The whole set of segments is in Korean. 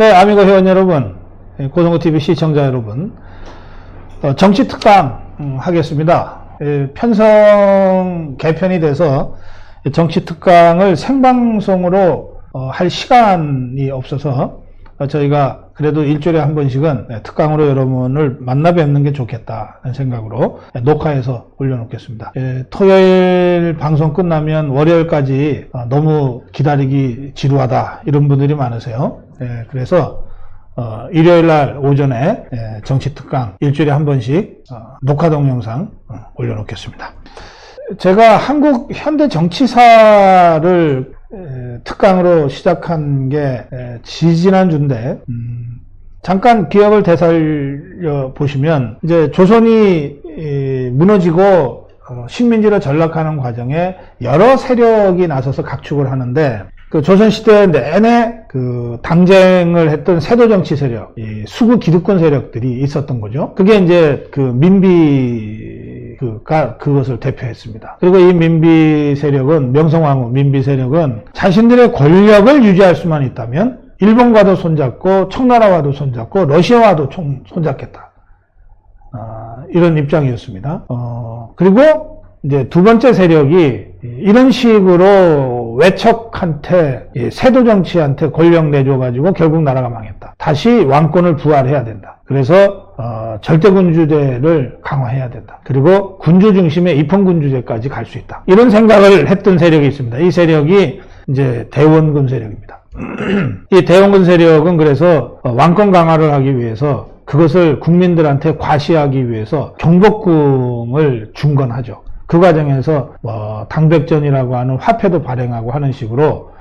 네, 아미고 회원 여러분, 고성구TV 시청자 여러분, 정치특강 하겠습니다. 편성 개편이 돼서 정치특강을 생방송으로 할 시간이 없어서 저희가 그래도 일주일에 한 번씩은 특강으로 여러분을 만나 뵙는 게 좋겠다는 생각으로 녹화해서 올려놓겠습니다. 토요일 방송 끝나면 월요일까지 너무 기다리기 지루하다 이런 분들이 많으세요. 그래서 일요일날 오전에 정치특강 일주일에 한 번씩 녹화 동영상 올려놓겠습니다. 제가 한국 현대 정치사를 특강으로 시작한 게 지지난주인데 잠깐 기억을 되살려 보시면 이제 조선이 무너지고 식민지로 전락하는 과정에 여러 세력이 나서서 각축을 하는데 그 조선시대 내내 그 당쟁을 했던 세도정치 세력, 수구 기득권 세력들이 있었던 거죠. 그게 이제 그 민비가 그것을 대표했습니다. 그리고 이 민비 세력은, 명성황후 민비 세력은 자신들의 권력을 유지할 수만 있다면 일본과도 손잡고 청나라와도 손잡고 러시아와도 손잡겠다. 이런 입장이었습니다. 그리고 이제 두 번째 세력이 이런 식으로 외척한테, 세도정치한테 권력 내줘가지고 결국 나라가 망했다. 다시 왕권을 부활해야 된다. 그래서 절대군주제를 강화해야 된다. 그리고 군주 중심의 입헌군주제까지 갈 수 있다. 이런 생각을 했던 세력이 있습니다. 이 세력이 이제 대원군 세력입니다. 이 대원군 세력은 그래서 왕권 강화를 하기 위해서 그것을 국민들한테 과시하기 위해서 경복궁을 중건하죠. 그 과정에서 당백전이라고 하는 화폐도 발행하고 하는 식으로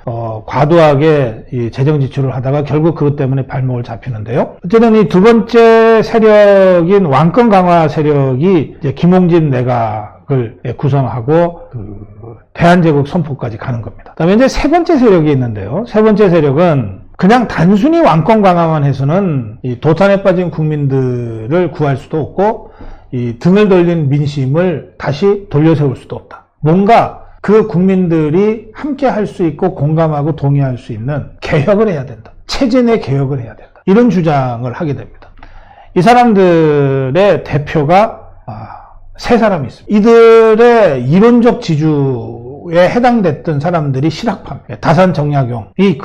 과도하게 이 재정 지출을 하다가 결국 그것 때문에 발목을 잡히는데요. 어쨌든 이 두 번째 세력인 왕권 강화 세력이 이제 김홍진 내각을 구성하고 대한제국 선포까지 가는 겁니다. 그다음에 이제 세 번째 세력이 있는데요. 세 번째 세력은 그냥 단순히 왕권 강화만 해서는 이 도탄에 빠진 국민들을 구할 수도 없고 이 등을 돌린 민심을 다시 돌려세울 수도 없다. 뭔가 그 국민들이 함께 할 수 있고 공감하고 동의할 수 있는 개혁을 해야 된다. 체제 내 개혁을 해야 된다. 이런 주장을 하게 됩니다. 이 사람들의 대표가 세 사람이 있습니다. 이들의 이론적 지주에 해당됐던 사람들이 실학파입니다. 다산 정약용이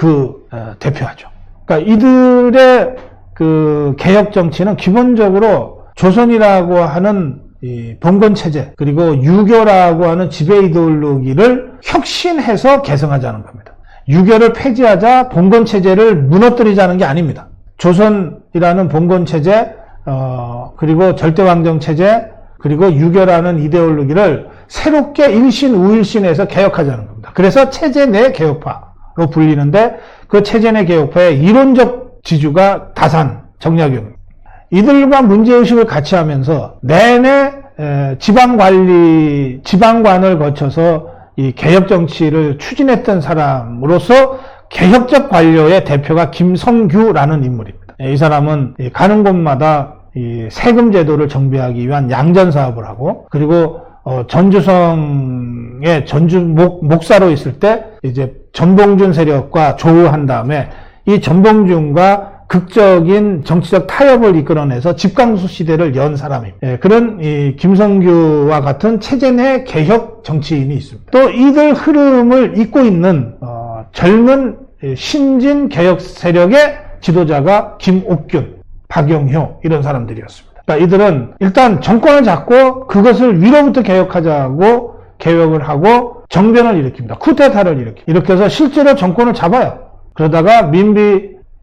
대표하죠. 그러니까 이들의 그 개혁 정치는 기본적으로 조선이라고 하는 이 봉건 체제 그리고 유교라고 하는 지배 이데올로기를 혁신해서 개성하자는 겁니다. 유교를 폐지하자 봉건 체제를 무너뜨리자는 게 아닙니다. 조선이라는 봉건 체제 그리고 절대왕정 체제 그리고 유교라는 이데올로기를 새롭게 일신 우일신해서 개혁하자는 겁니다. 그래서 체제 내 개혁파로 불리는데 그 체제 내 개혁파의 이론적 지주가 다산 정약용입니다. 이들과 문제의식을 같이 하면서 내내 지방관을 거쳐서 이 개혁정치를 추진했던 사람으로서 개혁적 관료의 대표가 김성규라는 인물입니다. 이 사람은 가는 곳마다 이 세금 제도를 정비하기 위한 양전 사업을 하고 그리고 전주성의 목사로 있을 때 이제 전봉준 세력과 조우한 다음에 이 전봉준과 극적인 정치적 타협을 이끌어내서 집강수 시대를 연 사람입니다. 그런 이 김성규와 같은 체제 내 개혁 정치인이 있습니다. 또 이들 흐름을 잇고 있는 젊은 신진 개혁 세력의 지도자가 김옥균, 박영효 이런 사람들이었습니다. 그러니까 이들은 일단 정권을 잡고 그것을 위로부터 개혁하자고 개혁을 하고 정변을 일으킵니다. 쿠데타를 이렇게 해서 실제로 정권을 잡아요. 그러다가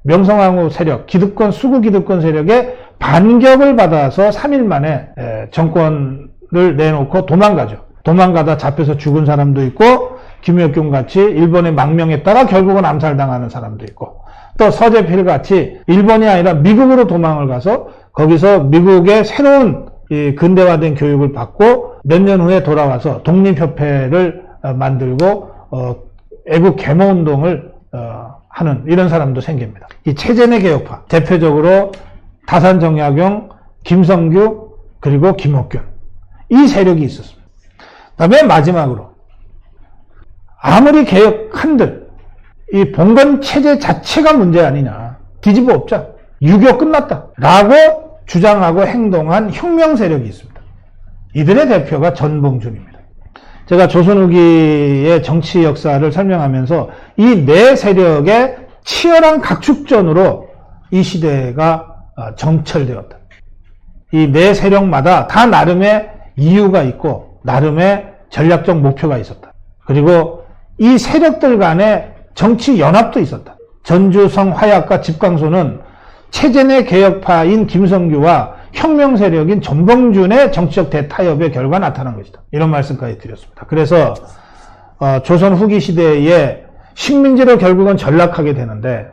명성황후 세력, 수구 기득권 세력의 반격을 받아서 3일 만에 정권을 내놓고 도망가죠. 도망가다 잡혀서 죽은 사람도 있고 김혁균 같이 일본에 망명했다가 결국은 암살당하는 사람도 있고 또 서재필 같이 일본이 아니라 미국으로 도망을 가서 거기서 미국의 새로운 이 근대화된 교육을 받고 몇 년 후에 돌아와서 독립협회를 만들고 애국 계모운동을 하는 이런 사람도 생깁니다. 이 체제 내 개혁파 대표적으로 다산 정약용, 김성규 그리고 김옥균 이 세력이 있었습니다. 그다음에 마지막으로 아무리 개혁한들 이 봉건 체제 자체가 문제 아니냐. 뒤집어 엎자. 6.25 끝났다. 라고 주장하고 행동한 혁명 세력이 있습니다. 이들의 대표가 전봉준입니다. 제가 조선 후기의 정치 역사를 설명하면서 이 네 세력의 치열한 각축전으로 이 시대가 정철되었다. 이 네 세력마다 다 나름의 이유가 있고 나름의 전략적 목표가 있었다. 그리고 이 세력들 간의 정치 연합도 있었다. 전주성 화약과 집광소는 체제 개혁파인 김성규와 혁명 세력인 전봉준의 정치적 대타협의 결과 나타난 것이다. 이런 말씀까지 드렸습니다. 그래서 조선 후기 시대에 식민지로 결국은 전락하게 되는데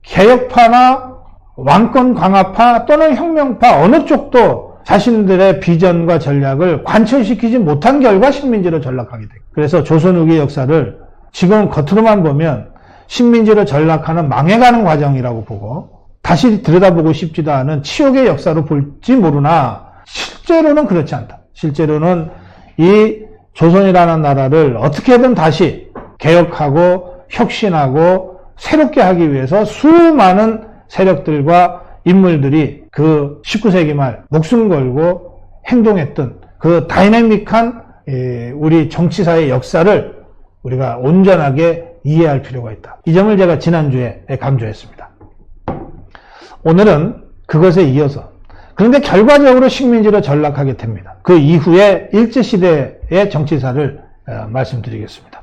개혁파나 왕권 강화파 또는 혁명파 어느 쪽도 자신들의 비전과 전략을 관철시키지 못한 결과 식민지로 전락하게 됩니다. 그래서 조선 후기 역사를 지금 겉으로만 보면 식민지로 전락하는 망해가는 과정이라고 보고 다시 들여다보고 싶지도 않은 치욕의 역사로 볼지 모르나 실제로는 그렇지 않다. 실제로는 이 조선이라는 나라를 어떻게든 다시 개혁하고 혁신하고 새롭게 하기 위해서 수많은 세력들과 인물들이 그 19세기 말 목숨 걸고 행동했던 그 다이내믹한 우리 정치사의 역사를 우리가 온전하게 이해할 필요가 있다. 이 점을 제가 지난주에 강조했습니다. 오늘은 그것에 이어서 그런데 결과적으로 식민지로 전락하게 됩니다. 그 이후에 일제시대의 정치사를 말씀드리겠습니다.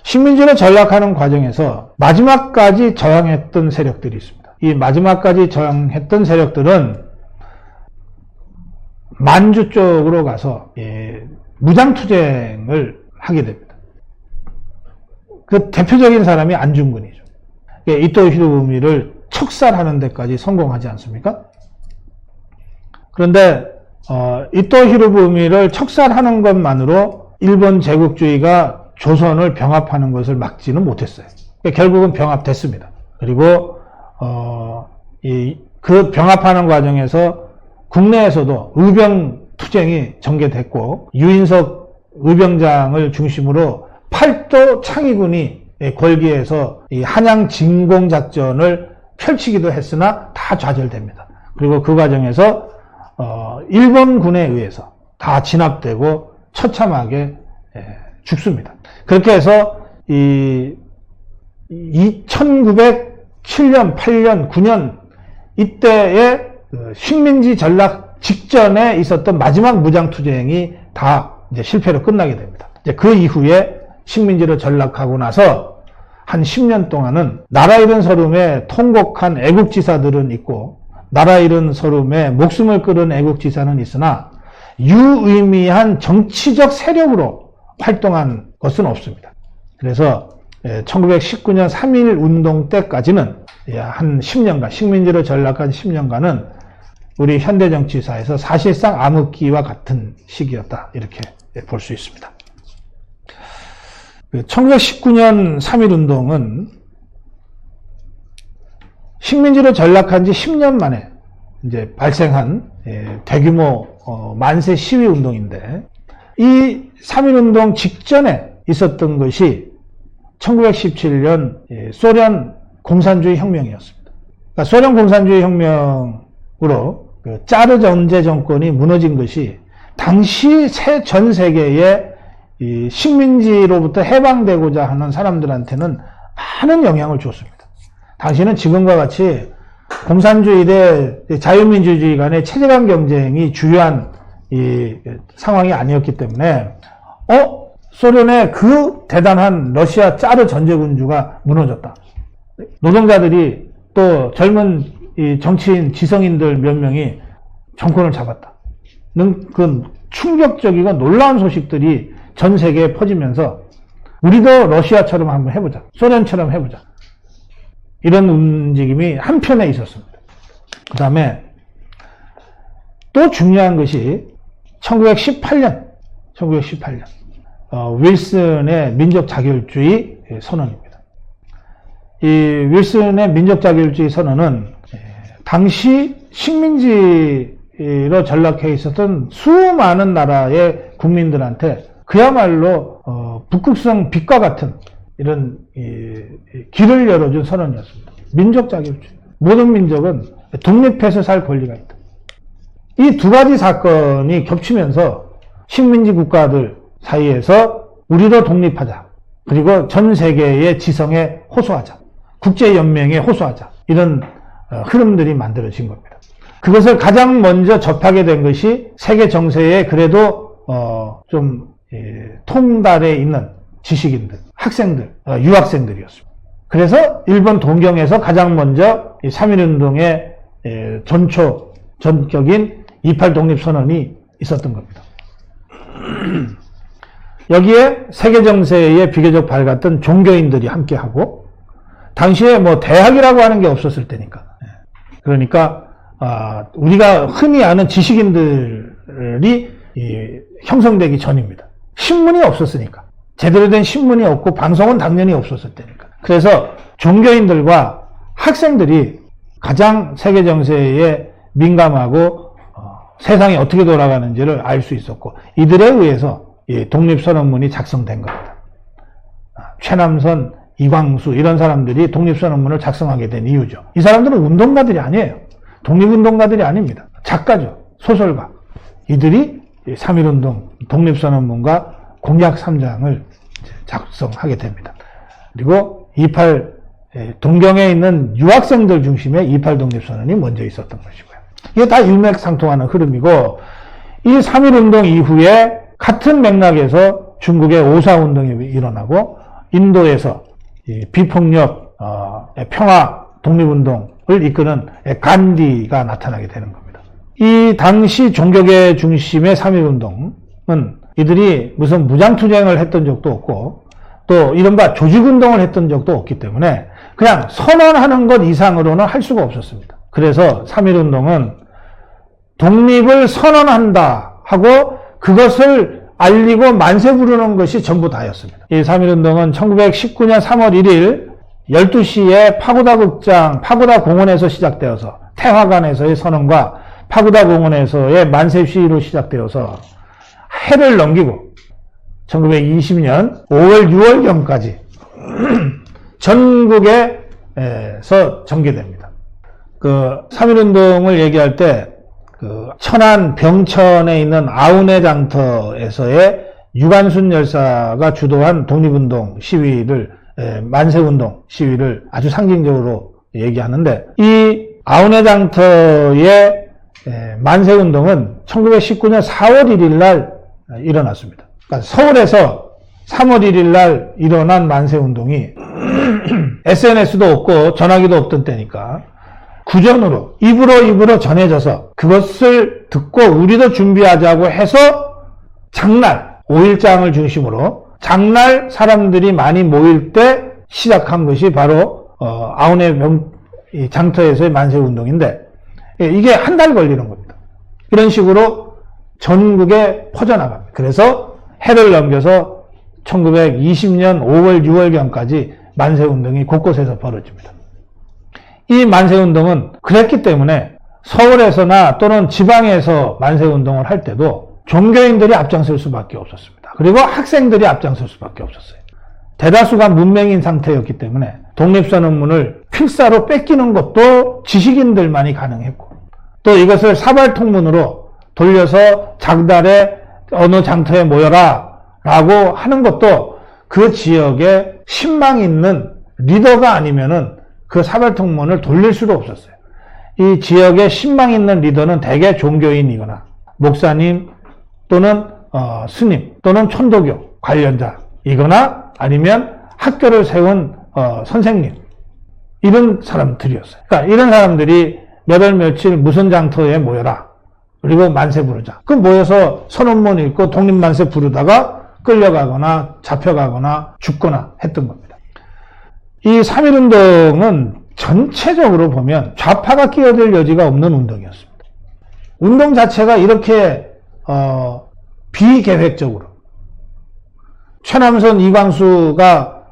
식민지로 전락하는 과정에서 마지막까지 저항했던 세력들이 있습니다. 이 마지막까지 저항했던 세력들은 만주 쪽으로 가서 무장투쟁을 하게 됩니다. 그 대표적인 사람이 안중근이죠. 이토 히로부미를 척살하는 데까지 성공하지 않습니까? 그런데 이토 히로부미를 척살하는 것만으로 일본 제국주의가 조선을 병합하는 것을 막지는 못했어요. 결국은 병합됐습니다. 그리고 그 병합하는 과정에서 국내에서도 의병투쟁이 전개됐고 유인석 의병장을 중심으로 팔도 창의군이 골기에서 이 한양 진공작전을 펼치기도 했으나 다 좌절됩니다. 그리고 그 과정에서 일본군에 의해서 다 진압되고 처참하게 죽습니다. 그렇게 해서 이 1907년, 8년, 9년 이때의 식민지 전락 직전에 있었던 마지막 무장투쟁이 다 이제 실패로 끝나게 됩니다. 이제 그 이후에 식민지로 전락하고 나서 한 10년 동안은 나라 잃은 서름에 통곡한 애국지사들은 있고 나라 잃은 서름에 목숨을 끊은 애국지사는 있으나 유의미한 정치적 세력으로 활동한 것은 없습니다. 그래서 1919년 3.1 운동 때까지는 한 10년간 식민지로 전락한 10년간은 우리 현대정치사에서 사실상 암흑기와 같은 시기였다 이렇게 볼 수 있습니다. 1919년 3.1 운동은 식민지로 전락한 지 10년 만에 이제 발생한 대규모 만세 시위 운동인데 이 3.1 운동 직전에 있었던 것이 1917년 소련 공산주의 혁명이었습니다. 그러니까 소련 공산주의 혁명으로 짜르 전제 정권이 무너진 것이 당시 전 세계의 이 식민지로부터 해방되고자 하는 사람들한테는 많은 영향을 줬습니다. 당시는 지금과 같이 공산주의 대 자유민주주의 간의 체제간 경쟁이 주요한 이 상황이 아니었기 때문에 소련의 그 대단한 러시아 짜르 전제군주가 무너졌다. 노동자들이 또 젊은 이 정치인 지성인들 몇 명이 정권을 잡았다. 그 충격적이고 놀라운 소식들이 전 세계에 퍼지면서 우리도 러시아처럼 한번 해보자. 소련처럼 해보자. 이런 움직임이 한편에 있었습니다. 그 다음에 또 중요한 것이 1918년 윌슨의 민족 자결주의 선언입니다. 이 윌슨의 민족 자결주의 선언은 당시 식민지로 전락해 있었던 수많은 나라의 국민들한테 그야말로 북극성 빛과 같은 이런 길을 열어준 선언이었습니다. 민족 자결주의. 모든 민족은 독립해서 살 권리가 있다. 이 두 가지 사건이 겹치면서 식민지 국가들 사이에서 우리도 독립하자. 그리고 전 세계의 지성에 호소하자. 국제연맹에 호소하자. 이런 흐름들이 만들어진 겁니다. 그것을 가장 먼저 접하게 된 것이 세계 정세에 그래도 좀 통달에 있는 지식인들, 학생들, 유학생들이었습니다. 그래서 일본 동경에서 가장 먼저 3.1운동의 전적인 28 독립선언이 있었던 겁니다. 여기에 세계 정세에 비교적 밝았던 종교인들이 함께하고, 당시에 뭐 대학이라고 하는 게 없었을 때니까. 그러니까 우리가 흔히 아는 지식인들이 형성되기 전입니다. 신문이 없었으니까. 제대로 된 신문이 없고 방송은 당연히 없었을 때니까. 그래서 종교인들과 학생들이 가장 세계 정세에 민감하고 세상이 어떻게 돌아가는지를 알 수 있었고, 이들에 의해서 독립선언문이 작성된 겁니다. 최남선, 이광수 이런 사람들이 독립선언문을 작성하게 된 이유죠. 이 사람들은 운동가들이 아니에요. 독립운동가들이 아닙니다. 작가죠. 소설가. 이들이 3.1운동 독립선언문과 공약 3장을 작성하게 됩니다. 그리고 28 동경에 있는 유학생들 중심의 28 독립선언이 먼저 있었던 것이고요. 이게 다 일맥상통하는 흐름이고, 이 3.1운동 이후에 같은 맥락에서 중국의 오사운동이 일어나고, 인도에서 비폭력 평화 독립운동을 이끄는 간디가 나타나게 되는 겁니다. 이 당시 종교계 중심의 3.1운동은 이들이 무슨 무장투쟁을 했던 적도 없고, 또 이른바 조직운동을 했던 적도 없기 때문에 그냥 선언하는 것 이상으로는 할 수가 없었습니다. 그래서 3.1운동은 독립을 선언한다 하고 그것을 알리고 만세 부르는 것이 전부 다였습니다. 이 3.1운동은 1919년 3월 1일 12시에 파고다 극장, 파고다 공원에서 시작되어서 태화관에서의 선언과 파고다 공원에서의 만세 시위로 시작되어서 해를 넘기고 1920년 5월, 6월경까지 전국에서 전개됩니다. 그 3.1운동을 얘기할 때 그 천안 병천에 있는 아우네 장터에서의 유관순 열사가 주도한 독립운동 시위를, 만세운동 시위를 아주 상징적으로 얘기하는데, 이 아우네 장터의 만세운동은 1919년 4월 1일 날 일어났습니다. 그러니까 서울에서 3월 1일 날 일어난 만세운동이 SNS도 없고 전화기도 없던 때니까 구전으로 입으로 전해져서 그것을 듣고 우리도 준비하자고 해서 장날 5일장을 중심으로 장날 사람들이 많이 모일 때 시작한 것이 바로 아우네 장터에서의 만세운동인데, 이게 한 달 걸리는 겁니다. 이런 식으로 전국에 퍼져나갑니다. 그래서 해를 넘겨서 1920년 5월, 6월경까지 만세운동이 곳곳에서 벌어집니다. 이 만세운동은 그랬기 때문에 서울에서나 또는 지방에서 만세운동을 할 때도 종교인들이 앞장설 수밖에 없었습니다. 그리고 학생들이 앞장설 수밖에 없었어요. 대다수가 문맹인 상태였기 때문에 독립선언문을 필사로 뺏기는 것도 지식인들만이 가능했고, 또 이것을 사발통문으로 돌려서 장달에 어느 장터에 모여라 라고 하는 것도 그 지역에 신망 있는 리더가 아니면은 그 사발통문을 돌릴 수도 없었어요. 이 지역에 신망 있는 리더는 대개 종교인이거나 목사님 또는 스님 또는 천도교 관련자이거나 아니면 학교를 세운 선생님, 이런 사람들이었어요. 그러니까 이런 사람들이 몇 월 며칠 무슨 장터에 모여라, 그리고 만세 부르자. 그 모여서 선언문 읽고 독립만세 부르다가 끌려가거나 잡혀가거나 죽거나 했던 겁니다. 이 3.1운동은 전체적으로 보면 좌파가 끼어들 여지가 없는 운동이었습니다. 운동 자체가 이렇게 비계획적으로, 최남선, 이광수가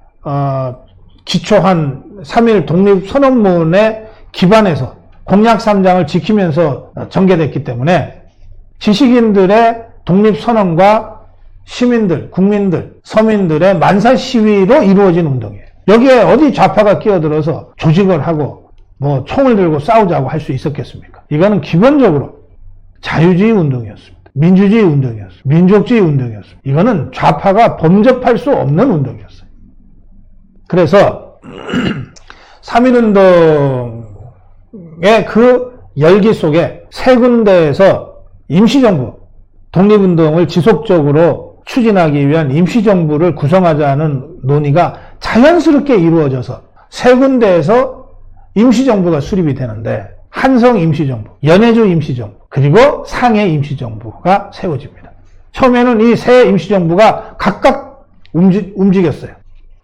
기초한 3.1 독립선언문에 기반해서 공약 3장을 지키면서 전개됐기 때문에 지식인들의 독립선언과 시민들, 국민들, 서민들의 만사 시위로 이루어진 운동이에요. 여기에 어디 좌파가 끼어들어서 조직을 하고 뭐 총을 들고 싸우자고 할 수 있었겠습니까? 이거는 기본적으로 자유주의 운동이었습니다. 민주주의 운동이었습니다. 민족주의 운동이었습니다. 이거는 좌파가 범접할 수 없는 운동이었어요. 그래서 3.1운동의 그 열기 속에 세 군데에서 임시정부, 독립운동을 지속적으로 추진하기 위한 임시정부를 구성하자는 논의가 자연스럽게 이루어져서 세 군데에서 임시정부가 수립이 되는데 한성 임시정부, 연해주 임시정부, 그리고 상해 임시정부가 세워집니다. 처음에는 이 세 임시정부가 각각 움직였어요.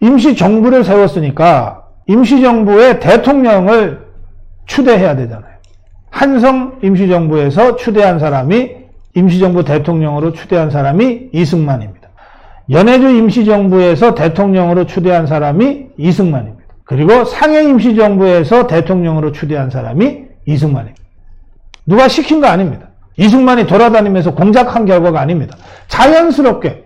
임시정부를 세웠으니까 임시정부의 대통령을 추대해야 되잖아요. 한성 임시정부에서 추대한 사람이 임시정부 대통령으로 추대한 사람이 이승만입니다. 연해주 임시정부에서 대통령으로 추대한 사람이 이승만입니다. 그리고 상해 임시정부에서 대통령으로 추대한 사람이 이승만입니다. 누가 시킨 거 아닙니다. 이승만이 돌아다니면서 공작한 결과가 아닙니다. 자연스럽게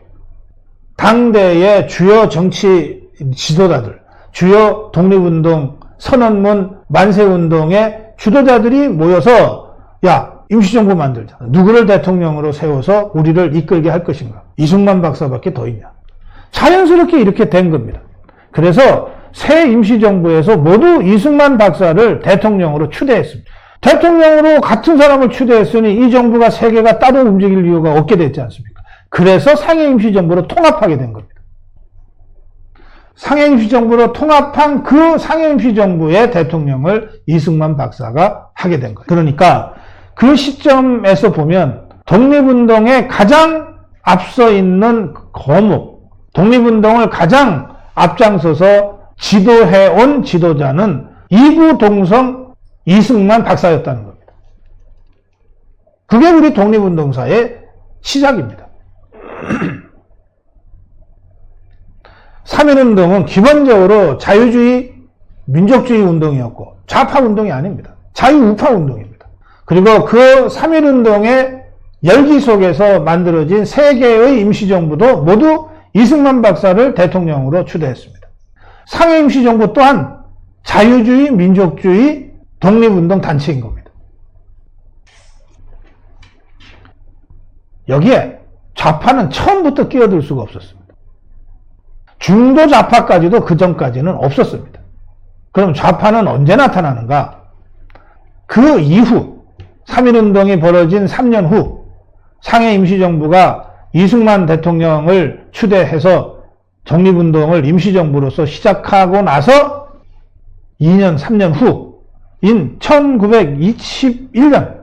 당대의 주요 정치 지도자들, 주요 독립운동, 선언문, 만세운동의 주도자들이 모여서 야, 임시정부 만들자. 누구를 대통령으로 세워서 우리를 이끌게 할 것인가. 이승만 박사밖에 더 있냐. 자연스럽게 이렇게 된 겁니다. 그래서 새 임시정부에서 모두 이승만 박사를 대통령으로 추대했습니다. 대통령으로 같은 사람을 추대했으니 이 정부가 세 개가 따로 움직일 이유가 없게 됐지 않습니까? 그래서 상해 임시정부로 통합하게 된 겁니다. 상해 임시정부로 통합한 그 상해 임시정부의 대통령을 이승만 박사가 하게 된 거예요. 그러니까 그 시점에서 보면 독립운동에 가장 앞서 있는 거목, 독립운동을 가장 앞장서서 지도해온 지도자는 이구동성 이승만 박사였다는 겁니다. 그게 우리 독립운동사의 시작입니다. 3.1운동은 기본적으로 자유주의, 민족주의 운동이었고 좌파 운동이 아닙니다. 자유우파 운동입니다. 그리고 그 3.1운동의 열기 속에서 만들어진 세 개의 임시정부도 모두 이승만 박사를 대통령으로 추대했습니다. 상해 임시정부 또한 자유주의, 민족주의, 독립운동 단체인 겁니다. 여기에 좌파는 처음부터 끼어들 수가 없었습니다. 중도 좌파까지도 그 전까지는 없었습니다. 그럼 좌파는 언제 나타나는가? 그 이후 3.1운동이 벌어진 3년 후 상해 임시정부가 이승만 대통령을 추대해서 독립운동을 임시정부로서 시작하고 나서 2년, 3년 후인 1920년,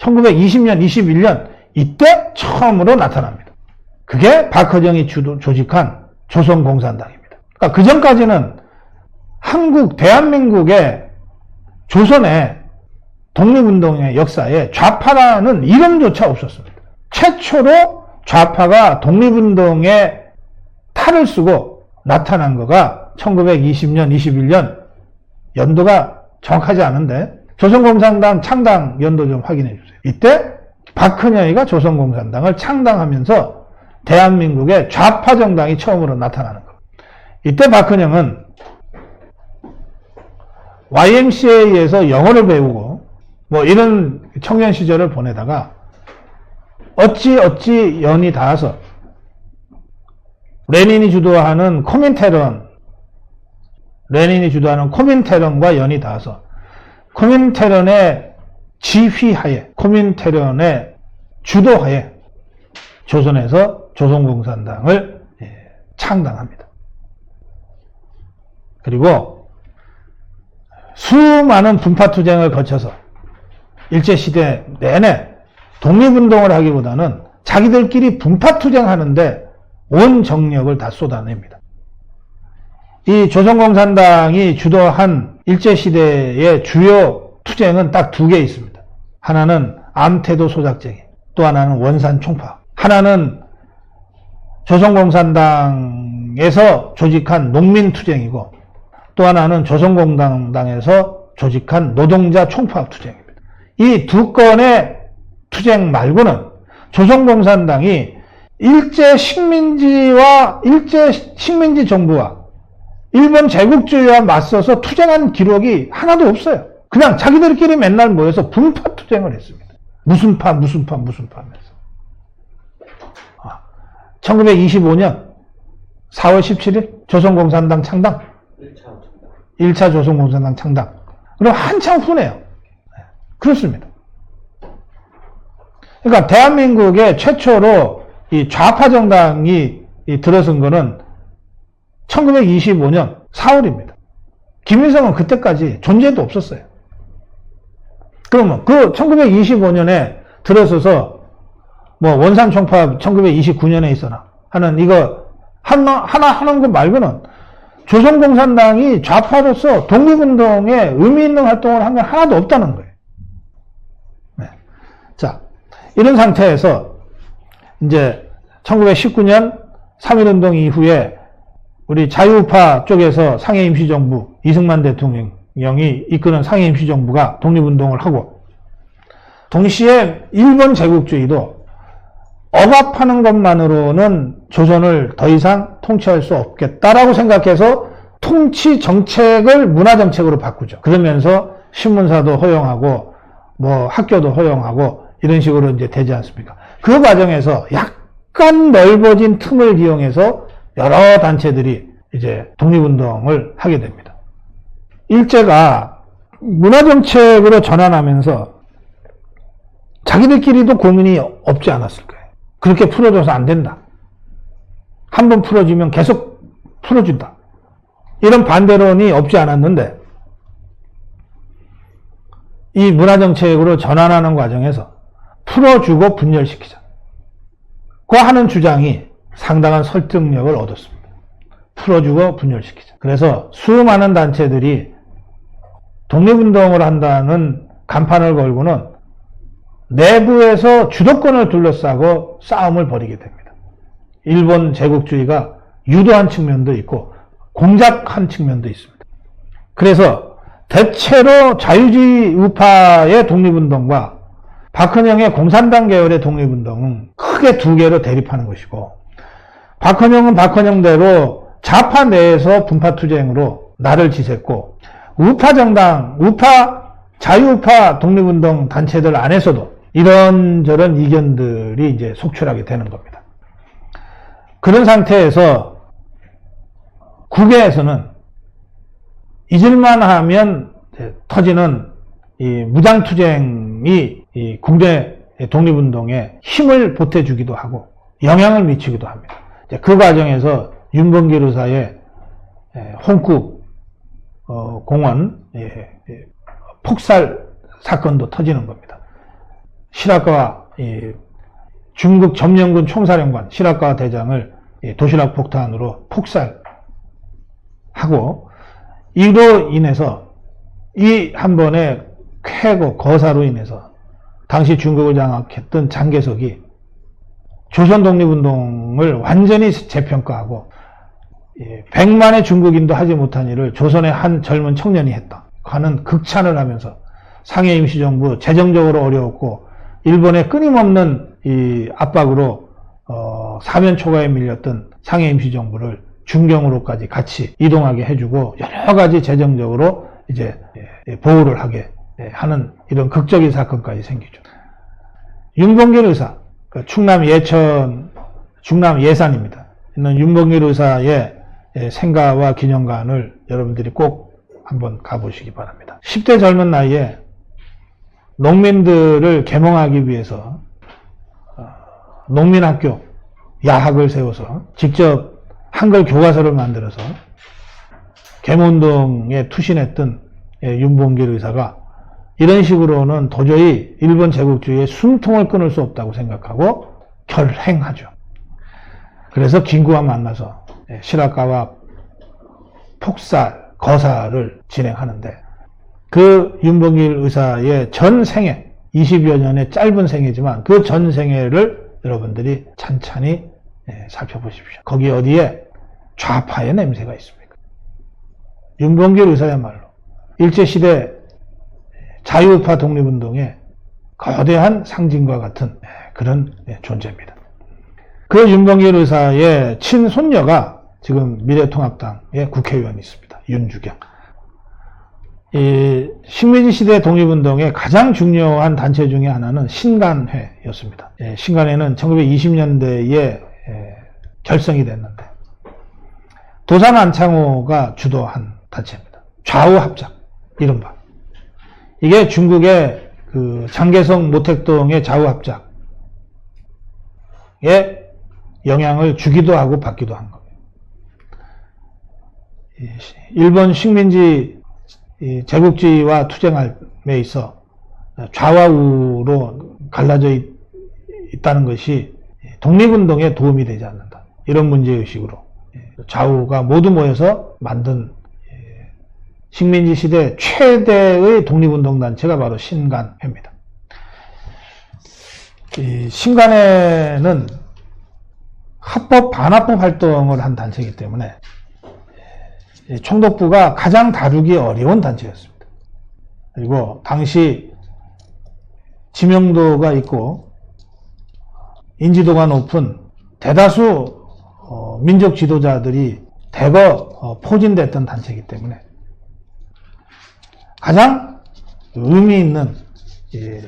21년 이때 처음으로 나타납니다. 그게 박허정이 조직한 조선공산당입니다. 그러니까 그 전까지는 대한민국의 조선의 독립운동의 역사에 좌파라는 이름조차 없었습니다. 최초로 좌파가 독립운동에 탈을 쓰고 나타난 거가 1920년, 21년 연도가 정확하지 않은데 조선공산당 창당 연도 좀 확인해 주세요. 이때 박헌여이가 조선공산당을 창당하면서 대한민국의 좌파 정당이 처음으로 나타나는 겁니다. 이때 박헌영은 YMCA에서 영어를 배우고 뭐 이런 청년 시절을 보내다가 어찌 연이 닿아서 레닌이 주도하는 코민테런과 연이 닿아서 코민테런의 지휘하에, 코민테런의 주도하에 조선에서 조선공산당을 창당합니다. 그리고 수많은 분파투쟁을 거쳐서 일제시대 내내 독립운동을 하기보다는 자기들끼리 분파투쟁하는데 온 정력을 다 쏟아냅니다. 이 조선공산당이 주도한 일제시대의 주요 투쟁은 딱 두 개 있습니다. 하나는 암태도 소작쟁이, 또 하나는 원산 총파. 하나는 조선공산당에서 조직한 농민투쟁이고 또 하나는 조선공산당에서 조직한 노동자 총파업 투쟁입니다. 이 두 건의 투쟁 말고는 조선공산당이 일제 식민지 정부와 일본 제국주의와 맞서서 투쟁한 기록이 하나도 없어요. 그냥 자기들끼리 맨날 모여서 분파 투쟁을 했습니다. 무슨 파 하면서. 1925년 4월 17일 조선공산당 창당. 1차 조선공산당 창당. 그럼 한참 후네요. 그렇습니다. 그러니까 대한민국의 최초로 이 좌파 정당이 들어선 거는 1925년 4월입니다. 김일성은 그때까지 존재도 없었어요. 그러면 그 1925년에 들어서서 뭐 원산 총파 1929년에 있어나 하는 이거 하나 하는 것 말고는 조선공산당이 좌파로서 독립운동에 의미 있는 활동을 한 건 하나도 없다는 거예요. 네. 자, 이런 상태에서 이제 1919년 3.1운동 이후에 우리 자유우파 쪽에서 상해임시정부 이승만 대통령이 이끄는 상해임시정부가 독립운동을 하고 동시에 일본 제국주의도 억압하는 것만으로는 조선을 더 이상 통치할 수 없겠다라고 생각해서 통치 정책을 문화 정책으로 바꾸죠. 그러면서 신문사도 허용하고 뭐 학교도 허용하고 이런 식으로 이제 되지 않습니까? 그 과정에서 약간 넓어진 틈을 이용해서 여러 단체들이 이제 독립운동을 하게 됩니다. 일제가 문화정책으로 전환하면서 자기들끼리도 고민이 없지 않았을 거예요. 그렇게 풀어줘서 안 된다. 한번 풀어주면 계속 풀어준다. 이런 반대론이 없지 않았는데 이 문화정책으로 전환하는 과정에서 풀어주고 분열시키자. 그 하는 주장이 상당한 설득력을 얻었습니다. 풀어주고 분열시키자. 그래서 수많은 단체들이 독립운동을 한다는 간판을 걸고는 내부에서 주도권을 둘러싸고 싸움을 벌이게 됩니다. 일본 제국주의가 유도한 측면도 있고 공작한 측면도 있습니다. 그래서 대체로 자유주의 우파의 독립운동과 박헌영의 공산당 계열의 독립운동은 크게 두 개로 대립하는 것이고 박헌영은 박헌영대로 좌파 내에서 분파투쟁으로 나를 지샜고 우파 정당, 자유우파 독립운동 단체들 안에서도 이런저런 이견들이 이제 속출하게 되는 겁니다. 그런 상태에서 국외에서는 잊을만 하면 터지는 이 무장투쟁이 이 국내 독립운동에 힘을 보태주기도 하고 영향을 미치기도 합니다. 그 과정에서 윤봉길 의사의 홍국 공원 폭살 사건도 터지는 겁니다. 시라카와 중국 점령군 총사령관 시라카와 대장을 도시락 폭탄으로 폭살하고 이로 인해서 이 한 번의 쾌고 거사로 인해서 당시 중국을 장악했던 장개석이 조선 독립운동을 완전히 재평가하고 100만의 중국인도 하지 못한 일을 조선의 한 젊은 청년이 했다 하는 극찬을 하면서 상해 임시정부 재정적으로 어려웠고 일본의 끊임없는 이 압박으로 사면 초과에 밀렸던 상해 임시정부를 중경으로까지 같이 이동하게 해주고 여러 가지 재정적으로 이제 보호를 하게 하는 이런 극적인 사건까지 생기죠. 윤봉길 의사, 충남 예산입니다. 있는 윤봉길 의사의 생가와 기념관을 여러분들이 꼭 한번 가보시기 바랍니다. 10대 젊은 나이에 농민들을 계몽하기 위해서 농민학교, 야학을 세워서 직접 한글 교과서를 만들어서 계몽운동에 투신했던 윤봉길 의사가 이런 식으로는 도저히 일본 제국주의의 숨통을 끊을 수 없다고 생각하고 결행하죠. 그래서 김구와 만나서 시라카와 폭살, 거사를 진행하는데 그 윤봉길 의사의 전 생애, 20여 년의 짧은 생애지만 그 전 생애를 여러분들이 찬찬히 살펴보십시오. 거기 어디에 좌파의 냄새가 있습니까? 윤봉길 의사야말로 일제시대 자유우파 독립운동의 거대한 상징과 같은 그런 존재입니다. 그 윤봉길 의사의 친손녀가 지금 미래통합당의 국회의원이 있습니다. 윤주경. 이 식민지 시대 독립운동의 가장 중요한 단체 중에 하나는 신간회였습니다. 신간회는 1920년대에 결성이 됐는데 도산 안창호가 주도한 단체입니다. 좌우 합작, 이른바. 이게 중국의 그 장개성 모택동의 좌우 합작에 영향을 주기도 하고 받기도 한 겁니다. 일본 식민지 제국주의와 투쟁함에 있어 좌와 우로 갈라져 있다는 것이 독립운동에 도움이 되지 않는다. 이런 문제의식으로 좌우가 모두 모여서 만든 식민지 시대 최대의 독립운동단체가 바로 신간회입니다. 이 신간회는 합법, 반합법 활동을 한 단체이기 때문에 총독부가 가장 다루기 어려운 단체였습니다. 그리고 당시 지명도가 있고 인지도가 높은 대다수 민족 지도자들이 대거 포진됐던 단체이기 때문에 가장 의미 있는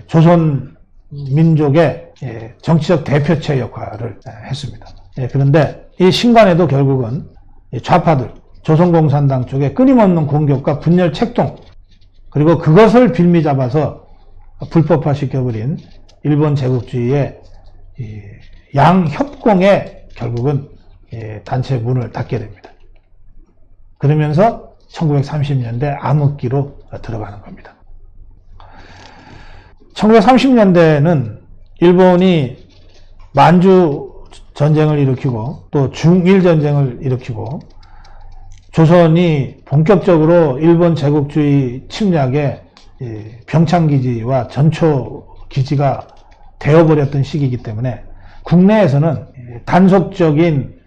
조선 민족의 정치적 대표체 역할을 했습니다. 그런데 이 신간에도 결국은 좌파들, 조선공산당 쪽에 끊임없는 공격과 분열 책동, 그리고 그것을 빌미 잡아서 불법화 시켜버린 일본 제국주의의 양협공에 결국은 단체 문을 닫게 됩니다. 그러면서 1930년대 암흑기로 들어가는 겁니다. 1930년대는 일본이 만주 전쟁을 일으키고 또 중일 전쟁을 일으키고 조선이 본격적으로 일본 제국주의 침략의 병창기지와 전초기지가 되어버렸던 시기이기 때문에 국내에서는 단속적인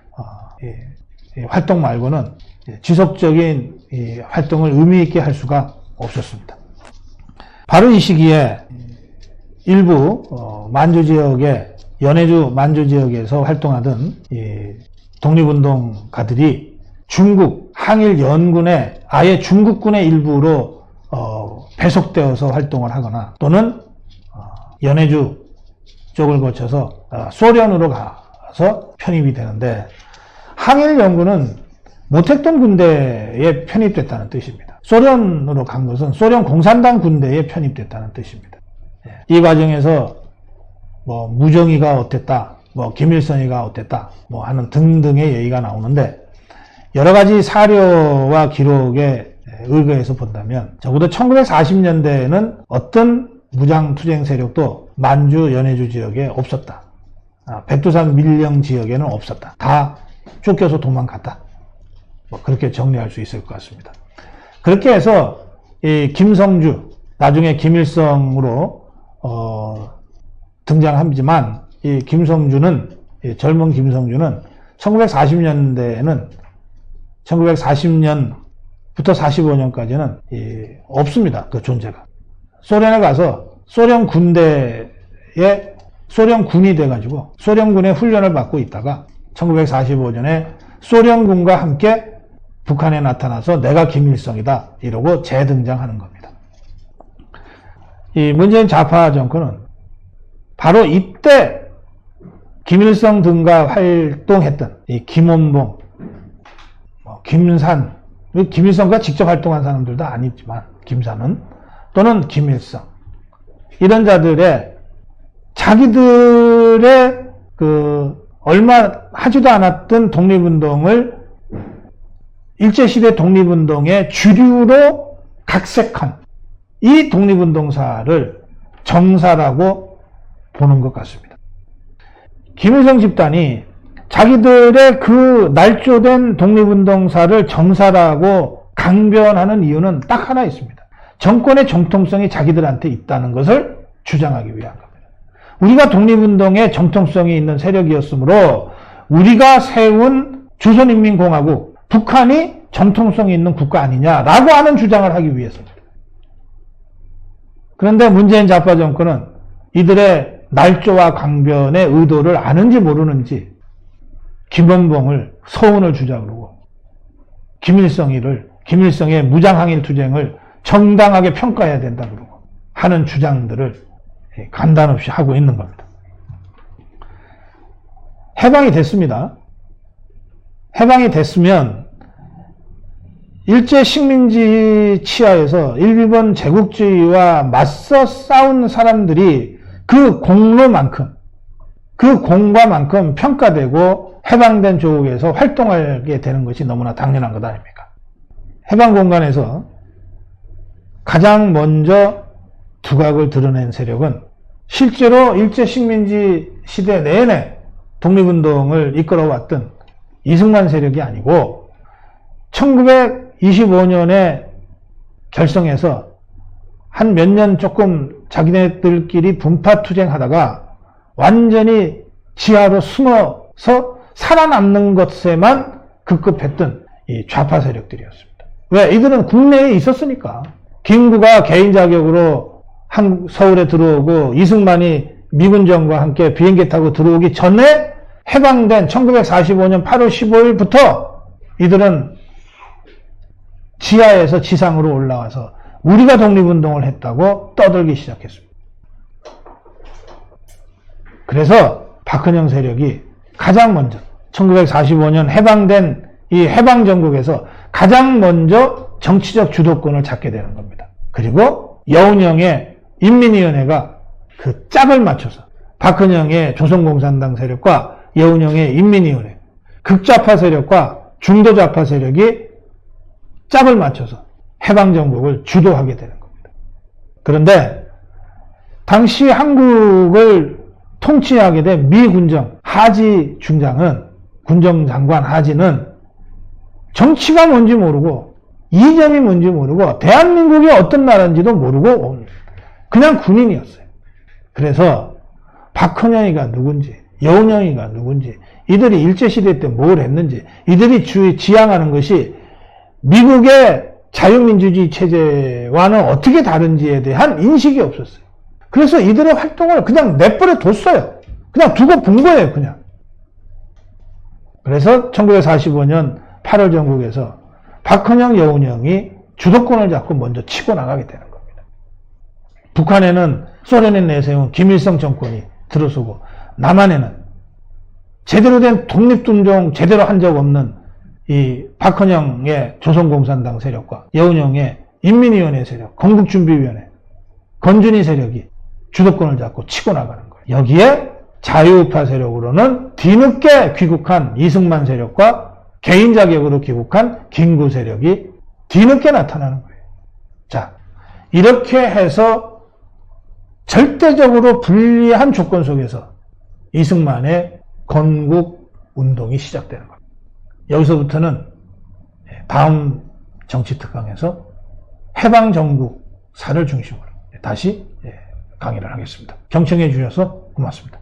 활동 말고는 지속적인 활동을 의미있게 할 수가 없었습니다. 바로 이 시기에 일부 만주 지역의 연해주 만주 지역에서 활동하던 독립운동가들이 중국 항일 연군의 아예 중국군의 일부로 배속되어서 활동을 하거나 또는 연해주 쪽을 거쳐서 소련으로 가서 편입이 되는데 항일 연군은 모택동 군대에 편입됐다는 뜻입니다. 소련으로 간 것은 소련 공산당 군대에 편입됐다는 뜻입니다. 이 과정에서 뭐 무정의가 어땠다, 뭐 김일성이가 어땠다, 뭐 하는 등등의 얘기가 나오는데 여러 가지 사료와 기록에 의거해서 본다면 적어도 1940년대에는 어떤 무장투쟁 세력도 만주, 연해주 지역에 없었다. 백두산 밀령 지역에는 없었다. 다 쫓겨서 도망갔다. 뭐 그렇게 정리할 수 있을 것 같습니다. 그렇게 해서 이 김성주, 나중에 김일성으로 등장하지만 이 김성주는, 젊은 김성주는 1940년대에는 1940년부터 45년까지는 없습니다. 그 존재가. 소련에 가서 소련 군대에 소련군이 돼가지고 소련군의 훈련을 받고 있다가 1945년에 소련군과 함께 북한에 나타나서 내가 김일성이다 이러고 재등장하는 겁니다. 이 문재인 좌파 정권은 바로 이때 김일성 등과 활동했던 이 김원봉, 김산, 김일성과 직접 활동한 사람들도 아니지만 김산은 또는 김일성 이런 자들의 자기들의 얼마 하지도 않았던 독립운동을 일제시대 독립운동의 주류로 각색한 이 독립운동사를 정사라고 보는 것 같습니다. 김일성 집단이 자기들의 그 날조된 독립운동사를 정사라고 강변하는 이유는 딱 하나 있습니다. 정권의 정통성이 자기들한테 있다는 것을 주장하기 위한 겁니다. 우리가 독립운동에 정통성이 있는 세력이었으므로 우리가 세운 조선인민공화국, 북한이 정통성이 있는 국가 아니냐라고 하는 주장을 하기 위해서입니다. 그런데 문재인 좌파 정권은 이들의 날조와 강변의 의도를 아는지 모르는지 김원봉을 서운을 주자 그러고 김일성의 무장항일 투쟁을 정당하게 평가해야 된다 그러고 하는 주장들을 간단 없이 하고 있는 겁니다. 해방이 됐습니다. 해방이 됐으면 일제 식민지 치하에서 일본 제국주의와 맞서 싸운 사람들이 그 공로만큼, 그 공과만큼 평가되고 해방된 조국에서 활동하게 되는 것이 너무나 당연한 것 아닙니까? 해방 공간에서 가장 먼저 두각을 드러낸 세력은 실제로 일제 식민지 시대 내내 독립운동을 이끌어왔던 이승만 세력이 아니고 1925년에 결성해서 한 몇 년 조금 자기네들끼리 분파 투쟁하다가 완전히 지하로 숨어서 살아남는 것에만 급급했던 이 좌파 세력들이었습니다. 왜? 이들은 국내에 있었으니까. 김구가 개인 자격으로 서울에 들어오고 이승만이 미군정과 함께 비행기 타고 들어오기 전에 해방된 1945년 8월 15일부터 이들은 지하에서 지상으로 올라와서 우리가 독립운동을 했다고 떠들기 시작했습니다. 그래서 박헌영 세력이 가장 먼저 1945년 해방된 이 해방전국에서 가장 먼저 정치적 주도권을 잡게 되는 겁니다. 그리고 여운형의 인민위원회가 그 짝을 맞춰서 박헌영의 조선공산당 세력과 여운형의 인민위원회, 극좌파 세력과 중도좌파 세력이 짝을 맞춰서 해방정국을 주도하게 되는 겁니다. 그런데 당시 한국을 통치하게 된 미군정 하지 중장은, 군정장관 하지는 정치가 뭔지 모르고 이념이 뭔지 모르고 대한민국이 어떤 나라인지도 모르고 그냥 군인이었어요. 그래서 박헌영이가 누군지 여운형이가 누군지 이들이 일제시대 때 뭘 했는지 이들이 지향하는 것이 미국의 자유민주주의 체제와는 어떻게 다른지에 대한 인식이 없었어요. 그래서 이들의 활동을 그냥 내버려 뒀어요. 그냥 두고 본 거예요. 그냥. 그래서 1945년 8월 전국에서 박헌영, 여운형이 주도권을 잡고 먼저 치고 나가게 되는 겁니다. 북한에는 소련에 내세운 김일성 정권이 들어서고 남한에는 제대로 된 독립운동 제대로 한 적 없는 이 박헌영의 조선공산당 세력과 여운형의 인민위원회 세력, 건국준비위원회, 건준이 세력이 주도권을 잡고 치고 나가는 거예요. 여기에 자유우파 세력으로는 뒤늦게 귀국한 이승만 세력과 개인 자격으로 귀국한 김구 세력이 뒤늦게 나타나는 거예요. 자, 이렇게 해서 절대적으로 불리한 조건 속에서 이승만의 건국 운동이 시작되는 겁니다. 여기서부터는 다음 정치특강에서 해방정국사를 중심으로 다시 강의를 하겠습니다. 경청해 주셔서 고맙습니다.